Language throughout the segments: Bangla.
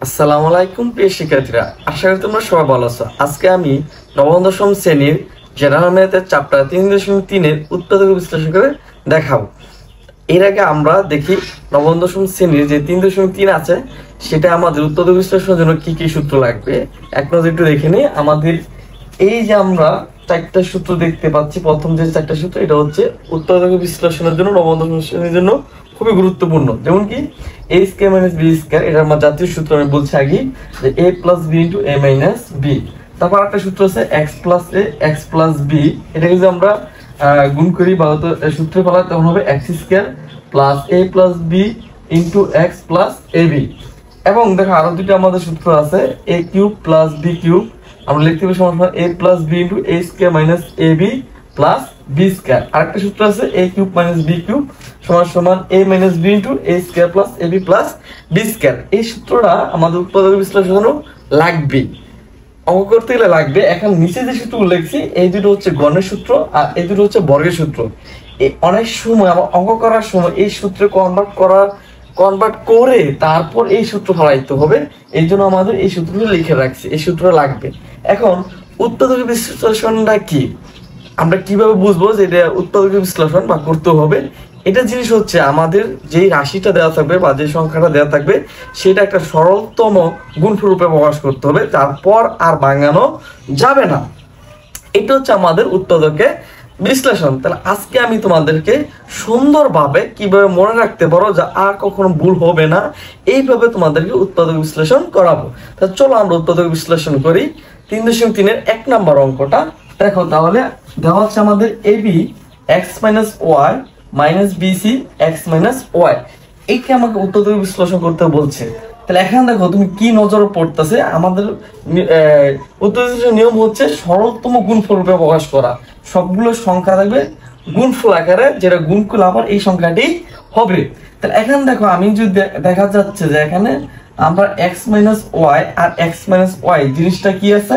আসসালামু আলাইকুম প্রিয় শিক্ষার্থীরা, আশা করি তোমরা সবাই ভালো আছো। আজকে আমি নবম দশম শ্রেণীর জেনারেল ম্যাথের চ্যাপ্টার 3.3 উৎপাদক বিশ্লেষণ করে দেখাবো। এর আগে আমরা দেখি নবম দশম শ্রেণীর যে 3.3 আছে সেটা আমাদের উৎপাদক বিশ্লেষণের জন্য কি কি সূত্র লাগবে এক নজর একটু দেখে নিই। আমাদের এই যে আমরা চারটা সূত্র দেখতে পাচ্ছি, প্রথম যে চারটা সূত্র এটা হচ্ছে উৎপাদক বিশ্লেষণের জন্য নবম দশম শ্রেণীর জন্য খুবই গুরুত্বপূর্ণ। যেমন কি a square minus b square, এটা আমার জাতীয় সূত্র আমি বলছি আগে যে a plus b into a minus b। তারপর একটা সূত্র আছে x plus a x plus b, এটাকে যদি আমরা গুণ করি বা সূত্রে ফেলাই তখন হবে x square plus a plus b into x plus ab। এবং দেখো আরো দুটো আমাদের সূত্র আছে a cube plus b cube, আমরা লিখতে পারি সমান a plus b into a square minus ab plus b square. আরেকটা সূত্র আছে a cube minus b cube সমান সমান a minus b into a square plus ab plus b square. এই সূত্রটা আমাদের উৎপাদক বিশ্লেষণের জন্য লাগবে, অঙ্ক করতে গেলে লাগবে। এখন নিচে যে সূত্রগুলো লিখছি এই দুটো হচ্ছে গণের সূত্র আর এই দুটো হচ্ছে বর্গের সূত্র। অনেক সময় আমার অঙ্ক করার সময় এই সূত্রে কনভার্ট করে তারপর এই সূত্র ফলাইতে হবে, এই জন্য আমাদের এই সূত্রগুলো লিখে রাখছি, এই সূত্র লাগবে। এখন উৎপাদক বিশ্লেষণটা কি, আমরা কিভাবে বুঝবো যে এটা উৎপাদক বিশ্লেষণ বা করতে হবে? এটা জিনিস হচ্ছে আমাদের যেই রাশিটা দেওয়া থাকবে বা যে সংখ্যাটা দেওয়া থাকবে সেটা একটা সরলতম গুণফলরূপে প্রকাশ করতে হবে, তারপর আর ভাঙানো যাবে না। এটা হচ্ছে আমাদের উৎপাদকে বিশ্লেষণ। তাহলে আজকে আমি তোমাদেরকে সুন্দরভাবে কিভাবে মনে রাখতে পারো যে আর কখনো ভুল হবে না, এইভাবে তোমাদেরকে উৎপাদক বিশ্লেষণ করাবো। তাহলে চলো আমরা উৎপাদক বিশ্লেষণ করি। 3.3 1 নম্বর অঙ্কটা দেখো, তাহলে দেওয়া হচ্ছে আমাদের ab x minus Y minus BC x minus Y, এইটা আমাকে উৎপাদক বিশ্লেষণ করতে বলছে। তাহলে এখানে দেখো তুমি কি নজর পড়তেছে, আমাদের উৎপাদক বিশ্লেষণের নিয়ম হচ্ছে সরলতম গুণফল রূপে প্রকাশ করা। সবগুলো সংখ্যা থাকবে গুণফল আকারে, যেটা গুণ করলে আবার এই সংখ্যাটি হবে। তাহলে এখানে দেখো আমি যদি দেখা যাচ্ছে যে এখানে আমরা x মাইনাস ওয়াই আর x মাইনাস ওয়াই জিনিসটা কি আছে,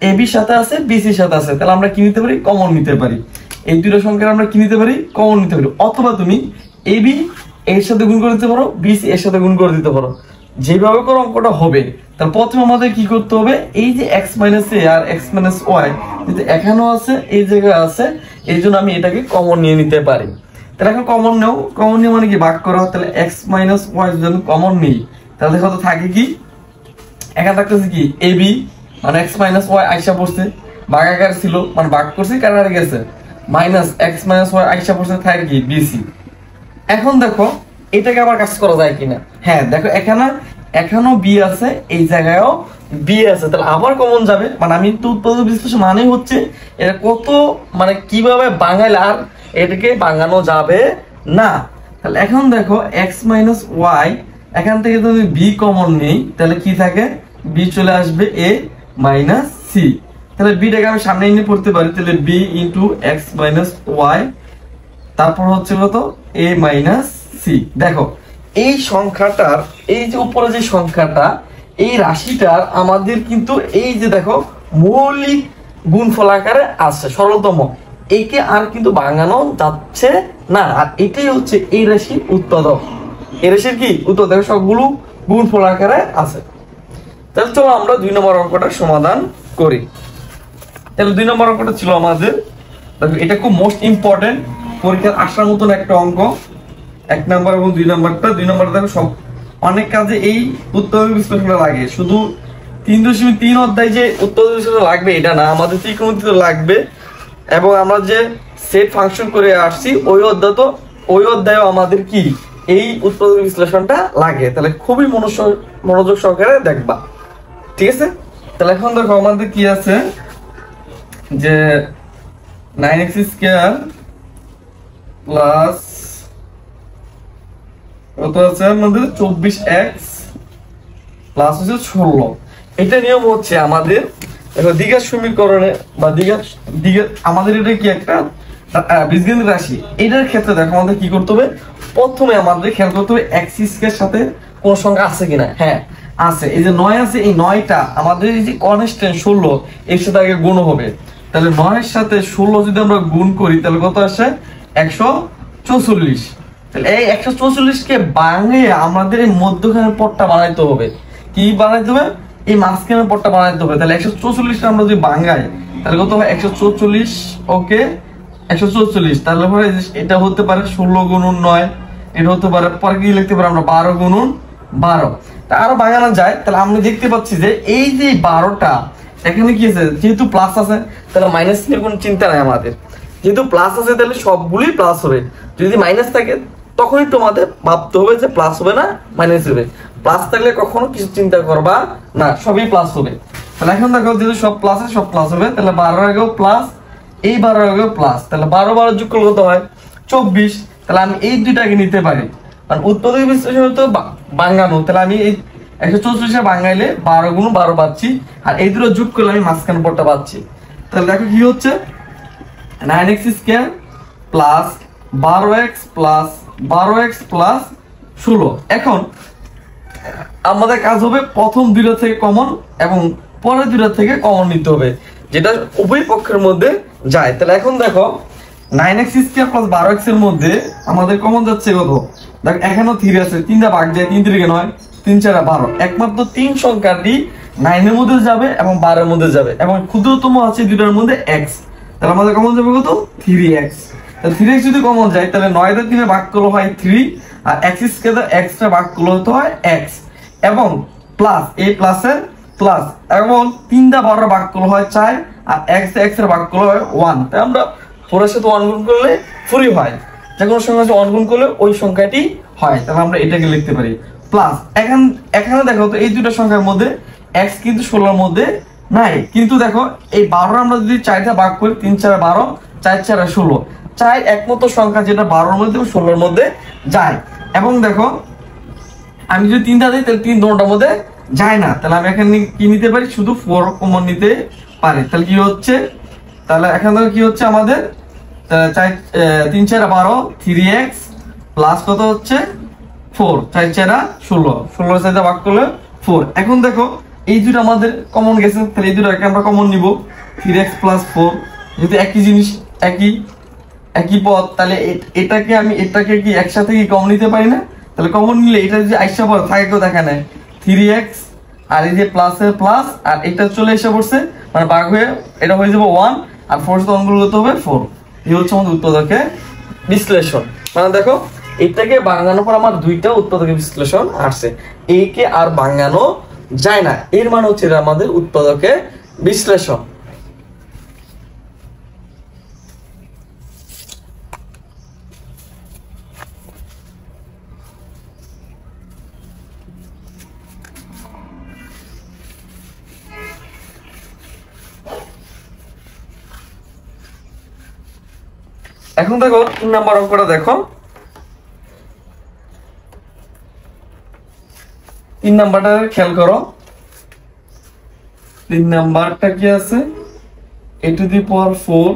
ab সাথে আছে বিসির সাথে আছে, তাহলে আমরা কি নিতে পারি, কমন নিতে পারি। এই দুটো সংখ্যা আমরা কি নিতে পারি, কমন নিতে পারি। অথবা তুমি ab এর সাথে গুণ করে দিতে পারো, বিসি এর সাথে গুণ করে দিতে পারো, যেভাবে করে অঙ্কটা হবে। তাহলে প্রথমে আমাদের কি করতে হবে, এই যে x মাইনাস এ আর x মাইনাস ওয়াই যেহেতু এখানেও আছে এই জায়গায় আছে, এই জন্য আমি এটাকে কমন নিয়ে নিতে পারি। তাহলে এখন কমন নেও, কমন নিয়ে মানে কি ভাগ করা। তাহলে x মাইনাস ওয়াই যদি আমি কমন নিই তাহলে দেখো তো থাকে কি, এখানে থাকতেছে কি ab মানে x মাইনাস ওয়াই আইসা পড়ছে, ভাগাকার ছিল মানে ভাগ করছে কাটারে গেছে, মাইনাস x মাইনাস ওয়াই আইসা পড়ছে থাকে কি বিসি। এখন দেখো এটাকে আবার কাজ করা যায় কিনা, হ্যাঁ দেখো এখানেও বি আছে, এই জায়গায়ও বি আছে, তাহলে আবার কমন যাবে। মানে আমি তো উৎপাদক বিশ্লেষণ মানে হচ্ছে এটা কত মানে কিভাবে বাঙাইলে আর এটাকে বাঙানো যাবে না। তাহলে এখন দেখো x মাইনাস ওয়াই, এখান থেকে যদি বি কমন নেই তাহলে কি থাকে, বি চলে আসবে a মাইনাস সি। তাহলে বিটাকে আমি সামনে এনে পড়তে পারি, তাহলে b into X minus Y, তারপর হচ্ছে কত a মাইনাস সি। দেখো এই সংখ্যাটার এই যে উপরে যে সংখ্যাটা এই রাশিটার আমাদের কিন্তু এই যে দেখো মৌলিক গুণফল আকারে আছে সরলতম, একে আর কিন্তু ভাঙানো যাচ্ছে না। আর এটাই হচ্ছে এই রাশির উৎপাদক, এই রাশির কি উৎপাদক, দেখো সবগুলো গুণফল আকারে আছে। তাহলে চলো আমরা 2 নম্বর অঙ্কটার সমাধান করি। তাহলে 2 নম্বর অঙ্কটা ছিল আমাদের, এটা খুব মোস্ট ইম্পর্টেন্ট, পরীক্ষার আসার মতন একটা অঙ্ক। 1 নম্বর এবং 2 নম্বরটা, 2 নম্বরটা দেখো সব অনেক কাজে এই উৎপাদক বিশ্লেষণটা লাগে। শুধু 3.3 অধ্যায় যে উৎপাদক বিশ্লেষণ লাগবে এটা না, আমাদের ত্রিকোণমিতি লাগবে। এবং আমরা যে সেট ফাংশন করে আসছি ওই অধ্যায়ও আমাদের কি এই উৎপাদক বিশ্লেষণটা লাগে। তাহলে খুবই মনোযোগ সহকারে দেখবা, ঠিক আছে? তাহলে এখন দেখো আমাদের কি আছে যে 9x স্কয়ার প্লাস কত আছে আমাদের 24x প্লাস হচ্ছে 16। এটা নিয়ম হচ্ছে আমাদের দ্বিঘাত সমীকরণে বা দ্বিঘাত আমাদের এটা কি একটা বীজগণিত রাশি। এটার ক্ষেত্রে দেখো আমাদের কি করতে হবে, প্রথমে আমাদের খেয়াল করতে হবে x স্কয়ার সাথে কোন সংখ্যা আছে কিনা। হ্যাঁ আছে, এই যে 9 আছে, এই 9টা আমাদের এই যে কনস্ট্যান্ট 16 এর সাথে আগে গুণ হবে। তাহলে 9 এর সাথে 16 যদি আমরা গুণ করি তাহলে কত আসে 144। তাহলে এই 144 কে ভাঙে আমাদের এই মধ্যখানের পদটা বানাইতে হবে। কি বানাইতে হবে? এই মাঝখানের পদটা বানাইতে হবে। তাহলে 144 টা আমরা যদি ভাঙাই তাহলে কত হয়? 144, ওকে 144। তাহলে পরে এটা হতে পারে 16 গুণন 9, এটা হতে পারে পরে কি লিখতে পারি আমরা 12 গুণন 12। তা আরো ভাঙানো যায়। তাহলে আমরা দেখতে পাচ্ছি যে এই যে 12টা এখানে কি আছে, যেহেতু প্লাস আছে তাহলে মাইনাস নিয়ে কোনো চিন্তা নাই আমাদের। যেহেতু প্লাস আছে তাহলে সবগুলোই প্লাস হবে। যদি মাইনাস থাকে তখন একটু আমাদের ভাবতে হবে যে প্লাস হবে না মাইনাস হবে। প্লাস থাকলে কখনো কিছু চিন্তা করবা না, সবই প্লাস হবে। তাহলে এখন দেখো যেহেতু সব প্লাস আছে সব প্লাস হবে। তাহলে 12 আগেও প্লাস, এই 12 আগেও প্লাস। তাহলে 12 12 যোগ করলে কত হয়? 24। তাহলে আমি এই দুইটাকে নিতে পারি, কারণ উৎপাদক বিশ্লেষণ তো ভাঙানো। তাহলে আমি এই 144 ভাঙাইলে 12 গুণ 12 পাচ্ছি, আর এই দুটো যোগ করলে আমি মাঝখানে পদটা পাচ্ছি। তাহলে দেখো কি হচ্ছে, 9x square plus 12x plus 12x plus 16। এখন আমাদের কাজ হবে প্রথম দুইটা থেকে কমন এবং পরের দুইটা থেকে কমন নিতে হবে, যেটা উভয় পক্ষের মধ্যে যায়। তাহলে এখন দেখো 9x স্কয়ার প্লাস 12x এর মধ্যে আমাদের কমন যাচ্ছে কত? দেখ এখানেও 3 আছে, 3টা ভাগ যায়, 3 3 9, 3 4 12। একমাত্র 3 সংখ্যাটি 9 এর মধ্যে যাবে এবং 12 এর মধ্যে যাবে, এবং ক্ষুদ্রতম আছে দুইটার মধ্যে x। তাহলে আমাদের কমন যাবে কত? 3x। তাহলে 3x যদি কমন যায় তাহলে 9 টা 3 ভাগ করলে হয় 3, আর x স্কয়ার x টা ভাগ করলে হতে হয় x, এবং প্লাস এই প্লাসের প্লাস, এবং 3টা 12 ভাগ করলে হয় 4, আর x এর ভাগ করলে হয় 1। তাই আমরা 4 এর সাথে 1 গুণ করলে 4ই হয়, যে কোনো সংখ্যার সাথে 1 গুণ করলে ওই সংখ্যাটি হয়। তাহলে আমরা এটাকে লিখতে পারি প্লাস। এখানে দেখো তো এই দুটো সংখ্যার মধ্যে x কিন্তু 16 এর মধ্যে নাই, কিন্তু দেখো এই 12 আমরা যদি 4টা ভাগ করি, 3 4 12, 4 4 16, 4 একমাত্র সংখ্যা যেটা 12 এর মধ্যে এবং 16 এর মধ্যে যায়। এবং দেখো আমি যদি 3টা দিই তাহলে 3 দুটোর মধ্যে যায় না। তাহলে আমি এখানে কি নিতে পারি? শুধু 4 কমন নিতে পারি। তাহলে কি হচ্ছে, তাহলে এখান থেকে কি হচ্ছে আমাদের 3 4 12, 3x প্লাস কত হচ্ছে 4, 4 4 16, 16 এর সাথে ভাগ করলে 4। এখন দেখো এই দুটো আমাদের কমন গেছে, তাহলে এই দুটোকে আমরা কমন নিব, 3x প্লাস 4। যেহেতু একই জিনিস একই পদ, তাহলে এটাকে কি একসাথে কি কমন নিতে পারি না? তাহলে কমন নিলে এটা যদি আইসা পড়ে থাকে কেউ দেখা নাই, 3x আর এই যে প্লাসের প্লাস, আর এটা চলে এসে পড়ছে মানে ভাগ হয়ে এটা হয়ে যাবে 1, আর 4 সাথে অঙ্কগুলো করতে হবে 4। এই হচ্ছে আমাদের উৎপাদকের বিশ্লেষণ। মানে দেখো এটাকে ভাঙানোর পর আমার দুইটা উৎপাদকের বিশ্লেষণ আসছে, একে আর ভাঙানো যায় না, এর মানে হচ্ছে আমাদের উৎপাদকের বিশ্লেষণ। এখন দেখো 3 নাম্বার অঙ্কটা দেখো, 3 নাম্বারটা খেয়াল করো। 3 নাম্বারটা কি আছে? a to the power 4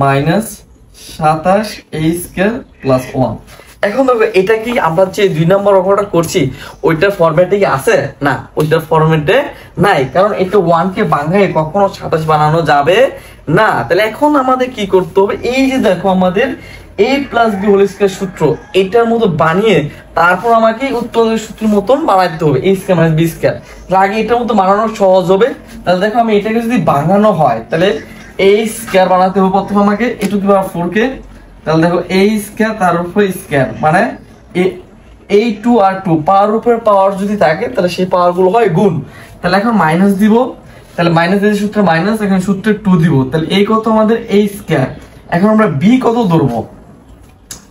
minus 27 a square plus 1। এখন দেখো এটা কি আমরা যে 2 নাম্বার অঙ্কটা করছি ওইটার ফরম্যাটে কি আছে? না, ওইটার ফরম্যাটে নাই, কারণ এটা 1 কে ভাঙায় কখনো 27 বানানো যাবে না। তাহলে এখন আমাদের কি করতে হবে? এই যে দেখো আমাদের a plus b whole square সূত্র, এটার মতো বানিয়ে তারপর আমাকে উৎপাদকের সূত্রের মতন বানাইতে হবে, a square minus b square. আগে এটার মতো বানানো সহজ হবে। তাহলে দেখো আমি এটাকে যদি ভাঙানো হয় তাহলে a স্কয়ার বানাতে হবে প্রথমে আমাকে a টু দি পাওয়ার 4 কে। তাহলে দেখো a স্কয়ার তার উপর স্কয়ার, মানে a 2 আর 2 পাওয়ার উপর পাওয়ার যদি থাকে তাহলে সেই পাওয়ার গুলো হয় গুণ। তাহলে এখন মাইনাস দিব, তাহলে মাইনাস এই সূত্রে মাইনাস, এখানে সূত্রে 2 দিব। তাহলে এই কত আমাদের a স্কয়ার। এখন আমরা b কত ধরবো?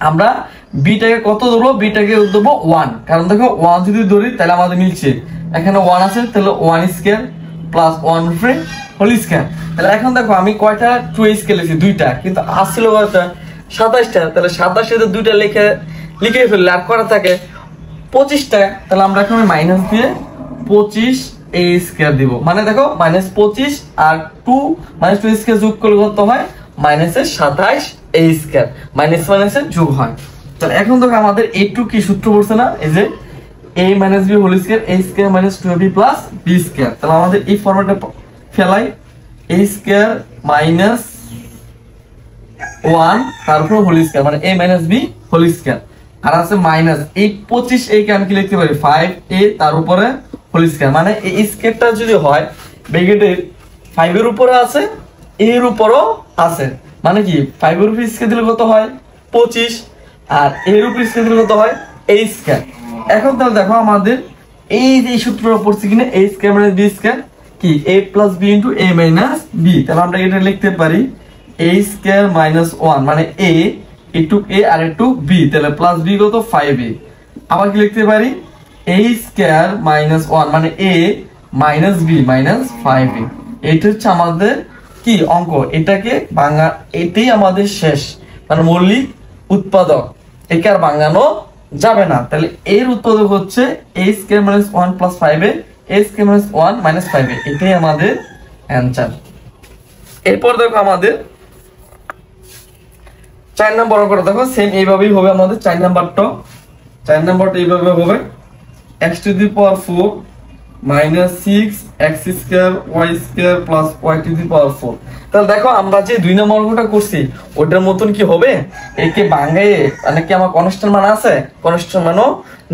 আমরা বিটাকে কত ধরবো? বিটাকে ধরবো 1, কারণ দেখো 1 যদি ধরি তাহলে আমাদের মিলছে, এখানে 1 আছে, তাহলে 1 স্কয়ার প্লাস 1 উপরে হোল স্কয়ার। তাহলে এখন দেখো আমি কয়টা 2 স্কয়ার লিখছি? 2টা, কিন্তু আসছিল কয়টা? 27টা। তাহলে 27 এর 2টা লিখে ফেললে আর করা থাকে 25টা। তাহলে আমরা এখন মাইনাস দিয়ে 25 a স্কয়ার দিব, মানে দেখো -25 আর 2 -2 স্কয়ার যোগ করলে কত হয়? -27 a স্কয়ার, মাইনাস মাইনাসের যোগ হয়। তাহলে এখন দেখো আমাদের a2 কি সূত্র পড়ছে না? এই যে a - b whole square, a square - 2ab plus b square. তাহলে আমাদের এই ফরম্যাটে ফেলাই, a স্কয়ার - 1 তারপর হোল স্কয়ার, মানে a - b হোল স্কয়ার, আর আছে মাইনাস এই 25 a কে আমি কি লিখতে পারি 5a তার উপরে হোল স্কয়ার, মানে এই স্কয়ারটা যদি হয় ব্র্যাকেটের 5 এর উপরে আছে এর উপরও আছে, মানে কি 5 এর উপর স্কয়ার দিলে কত হয় 25, আর এর উপর স্কয়ার দিলে কত হয় a স্কয়ার। এখন তাহলে দেখো আমাদের এই যে সূত্রটা পড়ছি কিনা a square minus b square কি a plus b into a minus b, তাহলে আমরা এটা লিখতে পারি a স্কয়ার মাইনাস 1 মানে a একটু a আর একটু b, তাহলে প্লাস b কত 5a। আবার কি লিখতে পারি a স্কয়ার মাইনাস 1 মানে a minus b minus 5a। এটা হচ্ছে আমাদের কি অঙ্ক, এটাকে ভাঙা, এটাই আমাদের শেষ মানে মৌলিক উৎপাদক, একে আর ভাঙানো যাবে না। তাহলে এর উৎপাদক হচ্ছে a square minus 1 plus 5a, a square minus 1 minus 5a, এটাই আমাদের অ্যানসার। এরপর দেখো আমাদের 4 নম্বর অঙ্কটা দেখো সেম এইভাবেই হবে আমাদের 4 নাম্বারটা এইভাবে হবে x to the power 4 minus 6 x square y square plus y to the power 4। তাহলে দেখো আমরা যে 2 নম্বর অঙ্কটা করছি ওটার মতন কি হবে, একে ভাঙায়ে মানে কি আমার কনস্ট্যান্ট মান আছে, কনস্ট্যান্ট মানও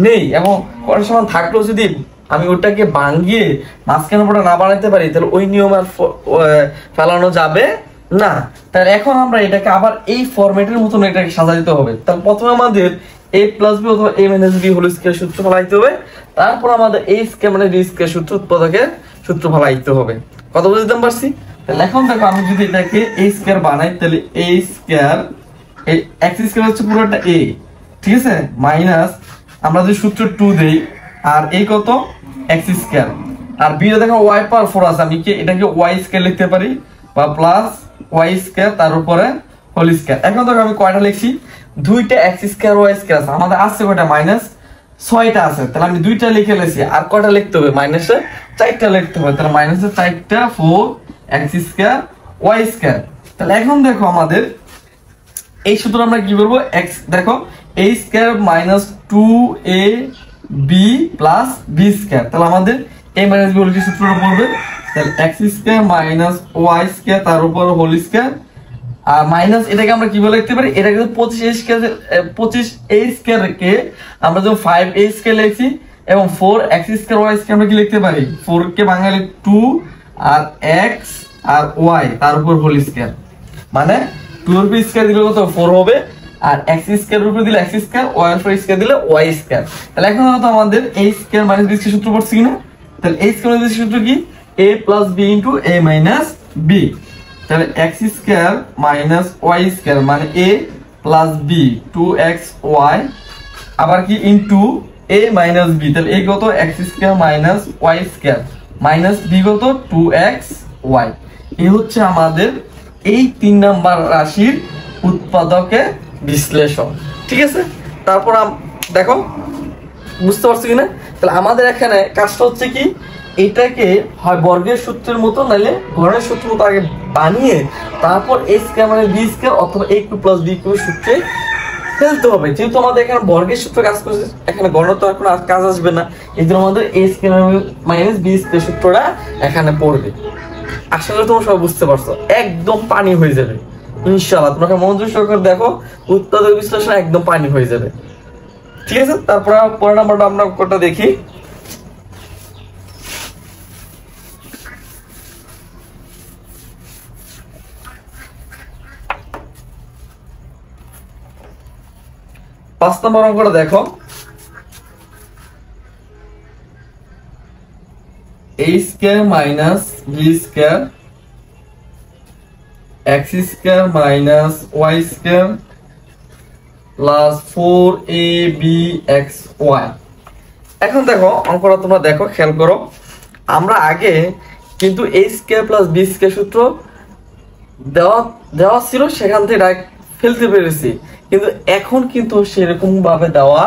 নেই, এবং কনস্ট্যান্ট মান থাকলেও যদি আমি ওটাকে ভাঙিয়ে মাঝখানে পুরো না বানাইতে পারি তাহলে ওই নিয়ম আর ফেলানো যাবে না। তাহলে এখন আমরা এটাকে আবার এই ফরম্যাটের মতন এটাকে সাজাইতে হবে। তাহলে প্রথমে আমাদের a প্লাস b অথবা a minus b whole square সূত্র ফলাইতে হবে, তারপর আমাদের a স্কয়ার মানে b স্কয়ার সূত্র উৎপাদকের সূত্র ফলাইতে হবে। কত বুঝতে পারছি? তাহলে এখন দেখো আমি যদি এটাকে a স্কয়ার বানাই তাহলে a স্কয়ার এই x স্কয়ার হচ্ছে পুরোটা a, ঠিক আছে, মাইনাস আমরা যদি সূত্র 2 দেই আর এই কত x স্কয়ার, আর b এ দেখো y পাওয়ার 4 আছে, আমি কি এটাকে y স্কয়ার লিখতে পারি বা প্লাস y স্কয়ার তার উপরে হোল স্কয়ার। এখন দেখো আমি কয়টা লিখছি, দুইটা x স্কয়ার y স্কয়ার আছে, আমাদের আছে কয়টা মাইনাস 6টা আছে, তাহলে আমি দুইটা লিখে লেছি, আর কয়টা লিখতে হবে মাইনাসে 4টা লিখতে হবে, তাহলে মাইনাসে 4টা 4 x স্কয়ার y স্কয়ার। তাহলে এখন দেখো আমাদের এই সূত্র আমরা কি বলবো, x দেখো a square minus 2ab plus b square, তাহলে আমাদের a মাইনাস b হল কি সূত্রটা পড়বে, তাহলে x square minus y square তার উপর হোল স্কয়ার, আর মাইনাস এটাকে আমরা কি বলে লিখতে পারি, এটাকে 25a স্কয়ার 25a স্কয়ার কে আমরা যখন 5a স্কয়ার লিখছি এবং 4x স্কয়ার y স্কয়ার আমরা কি লিখতে পারি 4 কে বাঙালি 2 আর x আর y তার উপর হোল স্কয়ার, মানে 2 এর উপর স্কয়ার দিলে কত 4 হবে, আর x স্কয়ার এর উপর দিলে x স্কয়ার y এর উপর স্কয়ার দিলে y স্কয়ার। তাহলে এখন তো আমাদের a square minus b square সূত্র পড়ছি কিনা, তাহলে a স্কয়ার মাইনাস b সূত্র কি a plus b into a minus b, তাহলে x square minus y square মানে a প্লাস b 2xy আবার কি ইনটু a মাইনাস b, তাহলে a কত x square minus y square minus b কত 2xy। এই হচ্ছে আমাদের এই 3 নাম্বার রাশির উৎপাদকের বিশ্লেষণ, ঠিক আছে। তারপর দেখো বুঝতে পারছো কিনা, তাহলে আমাদের এখানে কাজটা হচ্ছে কি, এটাকে হয় বর্গের সূত্রের মতো নাহলে ঘরের সূত্র মতো আগে বানিয়ে তারপর a স্কয়ার মানে b স্কয়ার অথবা a cube plus b cube সূত্রে ফেলতে হবে। যেহেতু আমাদের এখানে বর্গের সূত্র কাজ করছে, এখানে গণনা তো এখন কাজ আসবে না, এই জন্য আমাদের a square minus b square সূত্রটা এখানে পড়বে। আশা করি তোমরা সবাই বুঝতে পারছো, একদম পানি হয়ে যাবে ইনশাআল্লাহ। তোমরা মনোযোগ সহকারে দেখো, উৎপাদক বিশ্লেষণ একদম পানি হয়ে যাবে, ঠিক আছে। তারপর পরের নাম্বারটা আমরা কোনটা দেখি, পাঁচ নম্বর অঙ্কটা দেখো, a square minus b square x square minus y square plus 4abxy। এখন দেখো অঙ্কটা তোমরা দেখো, খেয়াল করো, আমরা আগে কিন্তু a square plus b square সূত্র দেওয়া ছিল, সেখান থেকে ডাইরেক্ট ফেলতে পেরেছি, কিন্তু এখন কিন্তু সেরকম ভাবে দেওয়া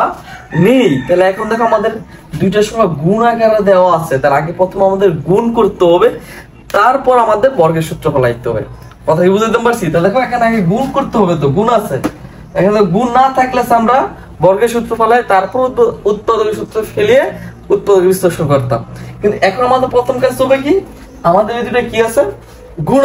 নেই। তাহলে এখন দেখো আমাদের দুইটার সময় গুণ আকারে দেওয়া আছে, তার আগে প্রথমে আমাদের গুণ করতে হবে, তারপর আমাদের বর্গের সূত্র ফলাইতে হবে। কথা কি বুঝতে পারছি? তাহলে দেখো এখানে আগে গুণ করতে হবে, তো গুণ আছে, এখানে গুণ না থাকলে আমরা বর্গের সূত্র ফলাই তারপর উৎপাদকের সূত্র ফেলিয়ে উৎপাদক বিশ্লেষণ করতাম। কিন্তু এখন আমাদের প্রথম কাজ হবে কি, আমাদের এই দুটো কি আছে, গুণ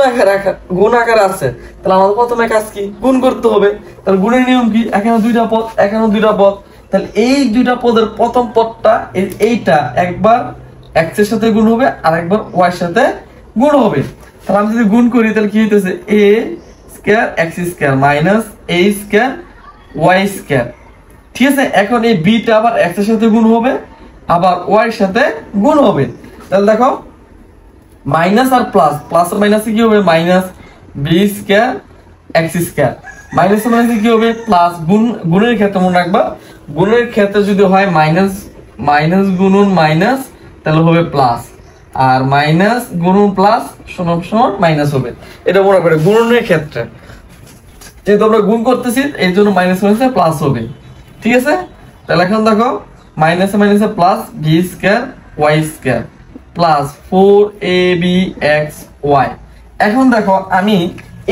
আকারে আছে, তাহলে আমাদের প্রথমে কাজ কি, গুণ করতে হবে। তাহলে গুণের নিয়ম কি, এখানে দুইটা পদ, এখানে দুইটা পদ, তাহলে এই দুইটা পদের প্রথম পদটা এইটা একবার এক্স এর সাথে গুণ হবে আর একবার ওয়াই এর সাথে গুণ হবে। তাহলে আমি যদি গুণ করি তাহলে কি হইতেছে, এ স্কয়ার এক্স স্কয়ার মাইনাস এ স্কয়ার ওয়াই স্কয়ার। ঠিক আছে, এখন এই বিটা আবার এক্স এর সাথে গুণ হবে আবার ওয়াই এর সাথে গুণ হবে। তাহলে দেখো মাইনাস আর প্লাস, প্লাস আর মাইনাসে কি হবে, minus b square x square, minus আর মাইনাসে কি হবে প্লাস। গুণের ক্ষেত্রে মনে রাখবা, গুণের ক্ষেত্রে যদি হয় মাইনাস মাইনাস গুণন মাইনাস তাহলে হবে প্লাস, আর মাইনাস গুণন প্লাস সমান সমান মাইনাস হবে। এটা মনে রাখবে গুণনের ক্ষেত্রে, যেহেতু আমরা গুণ করতেছি এর জন্য মাইনাস মাইনাসে প্লাস হবে। ঠিক আছে, তাহলে এখন দেখো মাইনাসে মাইনাসে plus B square Y square plus 4ab(x, y)। এখন দেখো আমি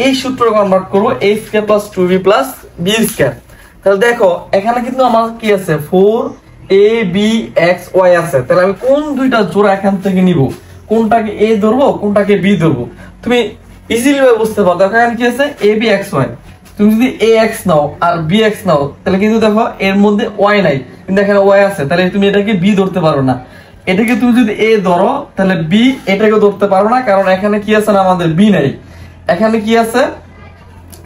এই সূত্র কনভার্ট করব a square plus 2b plus b square. তাহলে দেখো এখানে কিন্তু আমার কি আছে, 4ab(x, y) আছে। তাহলে আমি কোন দুইটা জোড়া এখান থেকে নিব, কোনটাকে a ধরবো কোনটাকে b ধরবো, তুমি ইজিলি বুঝতে পারো। দেখো এখানে কি আছে, ab(x, y)। তুমি যদি ax নাও আর bx নাও তাহলে কিন্তু দেখো এর মধ্যে y নাই, কিন্তু এখানে y আছে, তাহলে তুমি এটাকে b ধরতে পারো না। এটাকে তুমি যদি a ধরো তাহলে b এটাকে ধরতে পারো না, কারণ এখানে কি আছে না, আমাদের b নাই। এখানে কি আছে,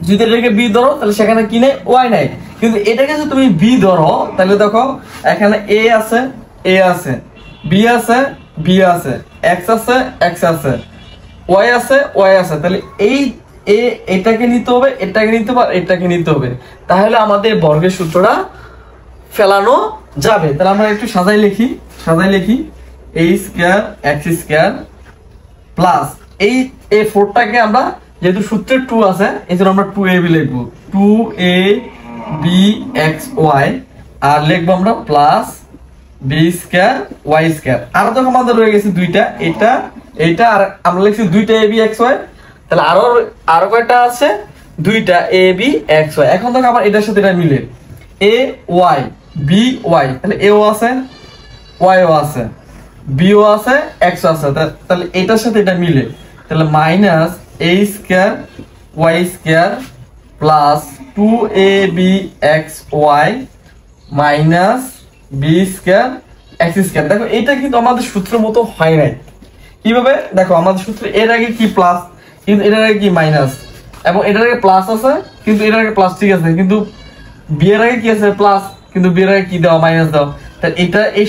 যদি এটাকে b ধরো তাহলে সেখানে কি নেই, y নাই। কিন্তু এটাকে যদি তুমি b ধরো তাহলে দেখো এখানে a আছে, a আছে, b আছে, b আছে, x আছে, x আছে, y আছে, y আছে। তাহলে এই এটাকে নিতে হবে, এটাকে নিতে হবে, এটাকে নিতে হবে, তাহলে আমাদের বর্গের সূত্রটা ফেলানো যাবে। তাহলে আমরা একটু সাজাই লিখি a square x square plus এই 4টাকে আমরা যেহেতু সূত্রে 2 আছে এই জন্য আমরা 2ab লিখবো, 2ab(x, y) আর লিখবো আমরা plus b square y square. আর দেখো আমাদের রয়ে গেছে দুইটা, এটা আর আমরা লিখছি দুইটা ab(x, y)। তাহলে আরো কয়টা আছে, দুইটা ab(x, y)। এখন দেখো আবার এটার সাথে এটা মিলে a y b y, তাহলে a ও আছে y ও আছে b ও আছে x ও আছে, তাহলে এটার সাথে এটা মিলে, তাহলে minus a square y square plus 2ab(x, y) minus b square x square. দেখো এটা কিন্তু আমাদের সূত্রের মতো হয় নাই। কিভাবে দেখো, আমাদের সূত্রে এর আগে কি প্লাস, কিন্তু এটার আগে কি মাইনাস, এবং এটার আগে প্লাস আছে কিন্তু এটার আগে প্লাস, ঠিক আছে, কিন্তু বি এর আগে কি আছে প্লাস, কিন্তু বি এর আগে কি দাও, মাইনাস দাও। তাহলে এটা এই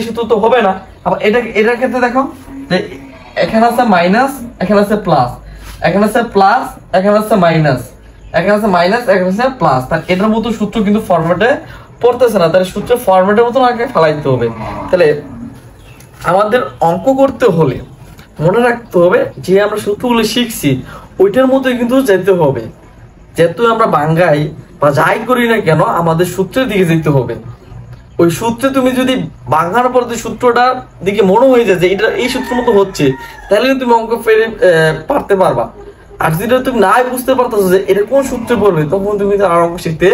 সূত্র তো হবে না। আবার এটার ক্ষেত্রে দেখো যে এখানে আছে মাইনাস, এখানে আছে প্লাস, এখানে আছে প্লাস, এখানে আছে মাইনাস, এখানে আছে মাইনাস, এখানে আছে প্লাস। তাহলে এটার মতো সূত্র কিন্তু ফরম্যাটে পড়তেছে না, তাহলে সূত্র ফরম্যাটের মতো আগে ফেলাইতে হবে। তাহলে আমাদের অঙ্ক করতে হলে মনে রাখতে হবে যে আমরা সূত্রগুলো শিখছি ওইটার মধ্যে কিন্তু যেতে হবে। যেহেতু আমরা বাঙ্গাই বা যাই করি না কেন আমাদের সূত্রের দিকে যেতে হবে। ওই সূত্রে তুমি যদি বাঙ্গানোর পর সূত্রটার দিকে মনে হয়ে যায় যে এটা এই সূত্রের মতো হচ্ছে, তাহলে তুমি অঙ্ক পারতে পারবা। আর যেটা তুমি নাই বুঝতে পারতেছো যে এটা কোন সূত্রে পড়বে, তখন তুমি আর অঙ্ক শিখতে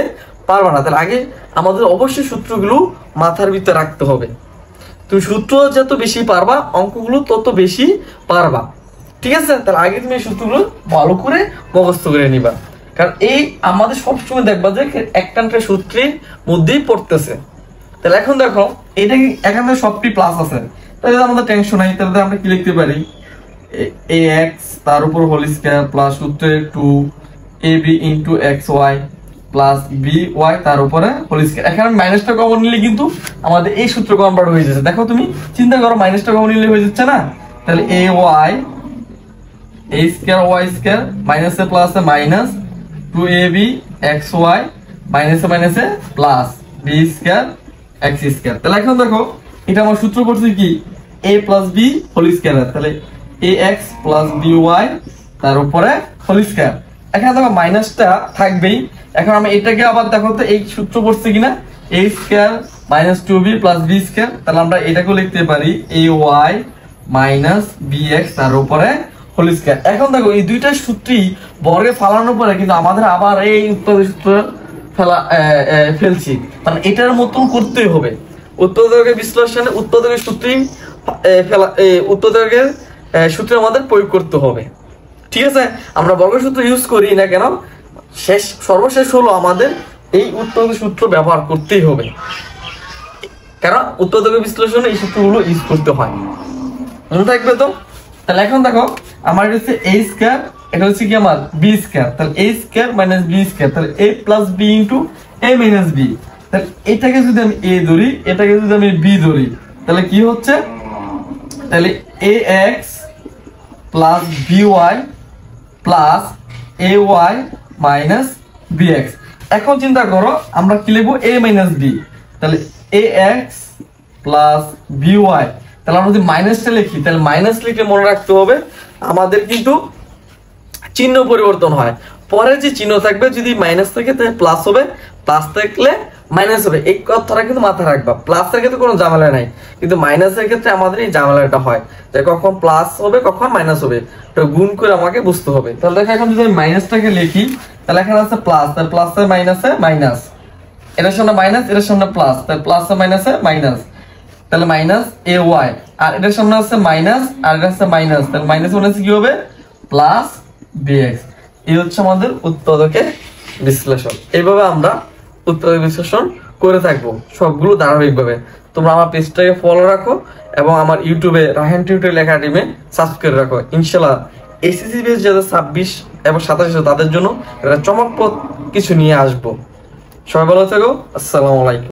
পারবা না। তাহলে আগে আমাদের অবশ্যই সূত্রগুলো মাথার ভিতরে রাখতে হবে। তুমি সূত্র যত বেশি পারবা অঙ্কগুলো তত বেশি পারবা। ঠিক আছে, তাহলে আগে তুমি এই সূত্রগুলো ভালো করে মুখস্থ করে নিবা, কারণ এই আমাদের সবসময় দেখবা যে একটা সূত্রের মধ্যেই পড়তেছে। তাহলে এখন দেখো এটা এখানে সবটি প্লাস আছে, তাহলে আমাদের টেনশন নাই। তাহলে আমরা কি লিখতে পারি, ax তার উপর হোল স্কয়ার প্লাস সূত্রে 2ab(xy) প্লাস by তার উপরে হোল স্কয়ার। এখানে মাইনাসটা কমন নিলে কিন্তু আমাদের এই সূত্র কনভার্ট হয়ে যাচ্ছে। দেখো তুমি চিন্তা করো, মাইনাসটা কমন নিলে হয়ে যাচ্ছে না। তাহলে ay a square y square মাইনাসে প্লাসে মাইনাস 2ab(xy) মাইনাসে মাইনাসে plus b square x square. তাহলে এখন দেখো এটা আমার সূত্র পড়ছে কি, a plus b whole square. তাহলে ax প্লাস by তার উপরে হোল স্কয়ার। এখানে দেখো মাইনাসটা থাকবেই। এখন আমি এটাকে আবার দেখো তো এই সূত্র পড়ছে কিনা, a square minus 2b plus b square. তাহলে আমরা এটাকেও লিখতে পারি ay মাইনাস bx তার উপরে হোল স্কয়ার। এখন দেখো এই দুইটা সূত্রই বর্গে ফালানোর পরে কিন্তু আমাদের আবার এই উৎপাদক সূত্র ফেলছি, মানে এটার মতন করতেই হবে। উৎপাদকের বিশ্লেষণে উৎপাদকের সূত্রই ফেলা, উৎপাদকের সূত্র আমাদের প্রয়োগ করতে হবে। ঠিক আছে, আমরা বর্গ সূত্র ইউজ করি না কেন, সর্বশেষ হলো আমাদের এই উৎপাদক সূত্র ব্যবহার করতেই হবে, কারণ উৎপাদক বিশ্লেষণে এই সূত্রগুলো ইউজ করতে হয়। মনে থাকবে তো? তাহলে এখন দেখো আমার এটা হচ্ছে a স্কয়ার, এটা হচ্ছে কি আমার b স্কয়ার, তাহলে a square minus b square, তাহলে a plus b into a minus b। তাহলে এটাকে যদি আমি a ধরি, এটাকে যদি আমি b ধরি, তাহলে কি হচ্ছে, তাহলে ax plus by plus ay minus bx। এখন চিন্তা করো আমরা কি লিখবো, a মাইনাস b, তাহলে ax প্লাস by, তাহলে আমরা যদি মাইনাসটা লিখি, তাহলে মাইনাস লিখে মনে রাখতে হবে আমাদের কিন্তু চিহ্ন পরিবর্তন হয়, পরে যে চিহ্ন থাকবে যদি মাইনাস থাকে তাহলে প্লাস হবে, প্লাস থাকলে মাইনাস হবে, এই কথাটা কিন্তু মাথায় রাখবা। প্লাসের ক্ষেত্রে কোনো ঝামেলা নাই, কিন্তু মাইনাসের ক্ষেত্রে আমাদের এই ঝামেলাটা হয়, তাই কখন প্লাস হবে কখন মাইনাস হবে এটা গুণ করে আমাকে বুঝতে হবে। তাহলে দেখো এখন যদি আমি মাইনাসটাকে লিখি, তাহলে এখানে আছে প্লাস, তাহলে প্লাসে মাইনাসে মাইনাস, এটার সামনে মাইনাস এটার সামনে প্লাস, তাহলে প্লাসে মাইনাসে মাইনাস, তাহলে মাইনাস এ ওয়াই, আর এটার সামনে আছে মাইনাস আর এটা আছে মাইনাস, তাহলে মাইনাস মাইনাস কি হবে প্লাস বিএক্স। এই হচ্ছে আমাদের উৎপাদকের বিশ্লেষণ। এইভাবে আমরা উৎপাদক বিশ্লেষণ করে থাকবো সবগুলো ধারাবাহিকভাবে। তোমরা আমার পেজটাকে ফলো রাখো এবং আমার ইউটিউবে রাহান টিউটোরিয়াল একাডেমি সাবস্ক্রাইব রাখো। ইনশাআল্লাহ এসএসসি বেস যাদের 26 এবং 27 তাদের জন্য একটা চমকপ্রদ কিছু নিয়ে আসবো। সবাই ভালো থেকো, আসসালামু আলাইকুম।